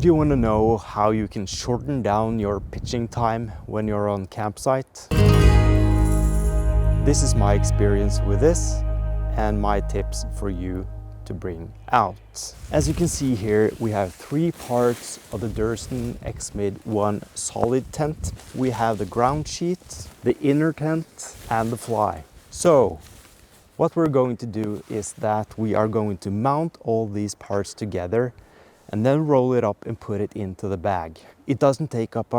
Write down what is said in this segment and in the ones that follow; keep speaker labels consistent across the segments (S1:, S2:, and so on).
S1: Do you want to know how you can shorten down your pitching time when you're on campsite? This is my experience with this and my tips for you to bring out. As you can see here, we have three parts of the Durston X-Mid Solid tent. We have the ground sheet, the inner tent, and the fly. So what we're going to do is that we are going to mount all these parts together and then roll it up and put it into the bag. It doesn't take up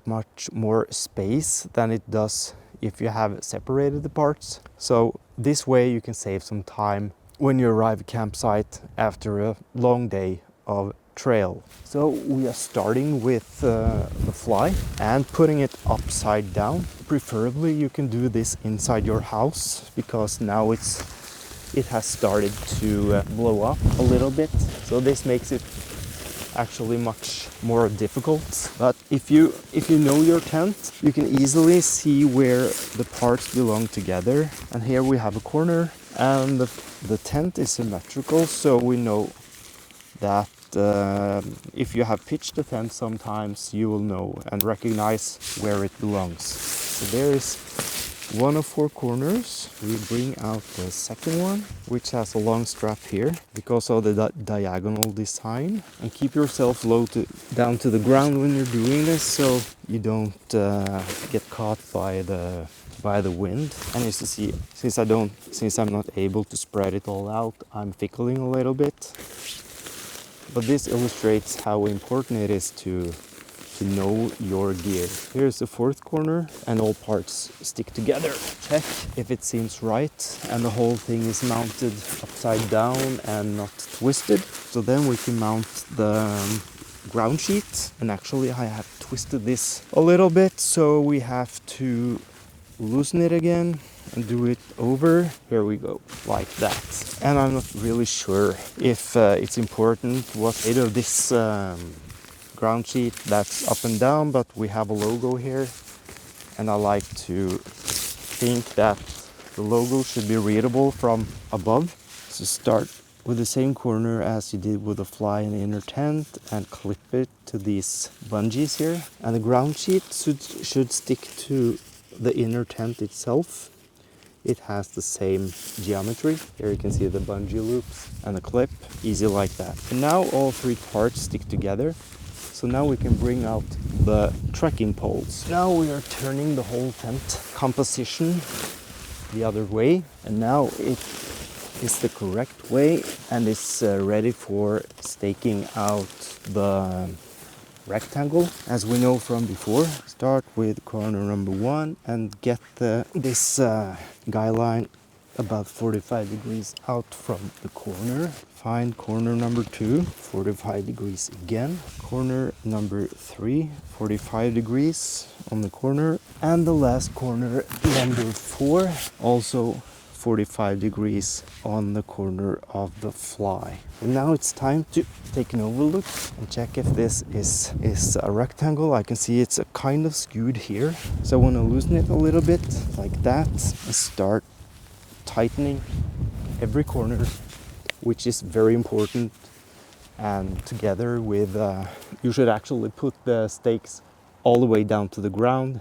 S1: much more space than it does if you have separated the parts. So this way you can save some time when you arrive at campsite after a long day of trail. So we are starting with the fly and putting it upside down. Preferably you can do this inside your house because now it has started to blow up a little bit. So this makes it actually much more difficult. But if you know your tent, you can easily see where the parts belong together. And here we have a corner and the tent is symmetrical, so we know that if you have pitched the tent, sometimes you will know and recognize where it belongs. So there is one of four corners. We bring out the second one, which has a long strap here because of the diagonal design. And keep yourself low down to the ground when you're doing this, so you don't get caught by the wind. And as you see, since I'm not able to spread it all out, I'm fickling a little bit. But this illustrates how important it is to know your gear. Here's the fourth corner and all parts stick together. Check if it seems right and the whole thing is mounted upside down and not twisted. So then we can mount the ground sheet, and actually I have twisted this a little bit, so we have to loosen it again and do it over. Here we go, like that. And I'm not really sure if it's important what made of this ground sheet that's up and down, but we have a logo here and I like to think that the logo should be readable from above. So start with the same corner as you did with the fly in the inner tent and clip it to these bungees here. And the ground sheet should stick to the inner tent itself. It has the same geometry. Here you can see the bungee loops and the clip, easy like that. And now all three parts stick together. So now we can bring out the trekking poles. Now we are turning the whole tent composition the other way, and now it is the correct way and it's ready for staking out the rectangle. As we know from before, start with corner number one and get this guy line about 45 degrees out from the corner. Find corner number 2, 45 degrees again. Corner number 3, 45 degrees on the corner. And the last corner, number 4, also 45 degrees on the corner of the fly. And now it's time to take an overlook and check if this is a rectangle. I can see it's a kind of skewed here. So I want to loosen it a little bit like that and start tightening every corner, which is very important. And together with, you should actually put the stakes all the way down to the ground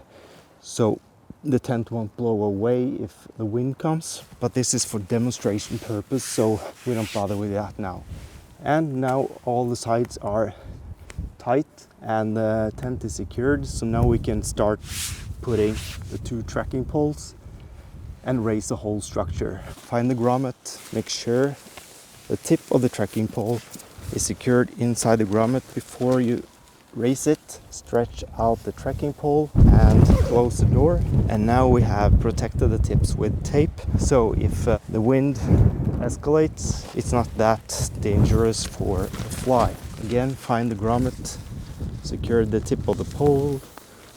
S1: so the tent won't blow away if the wind comes. But this is for demonstration purpose, so we don't bother with that now. And now all the sides are tight and the tent is secured, so now we can start putting the 2 tracking poles and raise the whole structure. Find the grommet, make sure the tip of the tracking pole is secured inside the grommet before you raise it. Stretch out the tracking pole and close the door. And now we have protected the tips with tape, so if the wind escalates, it's not that dangerous for the fly. Again, find the grommet, secure the tip of the pole,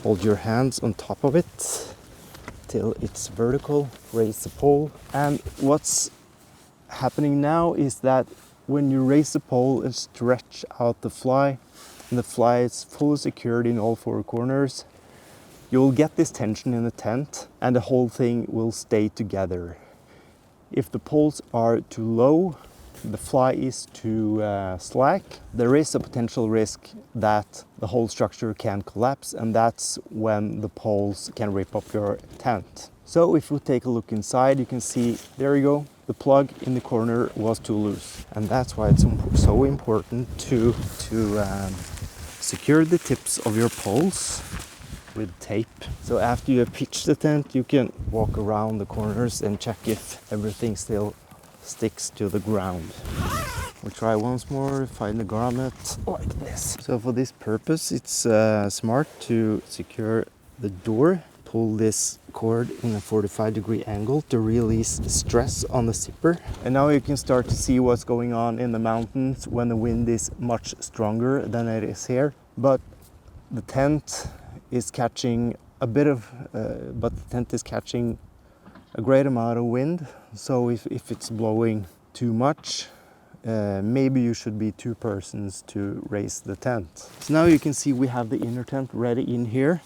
S1: hold your hands on top of it till it's vertical, raise the pole. And what's happening now is that when you raise the pole and stretch out the fly, and the fly is fully secured in all 4 corners, you'll get this tension in the tent and the whole thing will stay together. If the poles are too low, the fly is too slack, there is a potential risk that the whole structure can collapse, and that's when the poles can rip up your tent. So if we take a look inside, you can see, there you go, the plug in the corner was too loose. And that's why it's so important to secure the tips of your poles with tape. So after you have pitched the tent, you can walk around the corners and check if everything still sticks to the ground. We'll try once more, find the grommet like this. So for this purpose, it's smart to secure the door. Pull this cord in a 45-degree angle to release stress on the zipper. And now you can start to see what's going on in the mountains when the wind is much stronger than it is here. But the tent is catching a bit of, a great amount of wind. So if it's blowing too much, maybe you should be 2 persons to raise the tent. So now you can see we have the inner tent ready in here.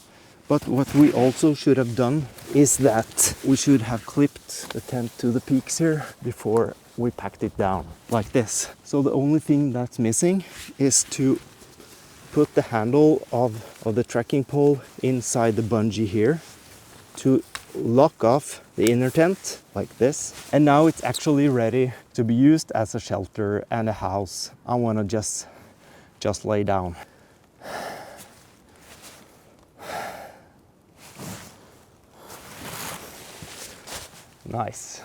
S1: But what we also should have done is that we should have clipped the tent to the peaks here before we packed it down, like this. So the only thing that's missing is to put the handle of the trekking pole inside the bungee here to lock off the inner tent, like this. And now it's actually ready to be used as a shelter and a house. I want to just lay down. Nice.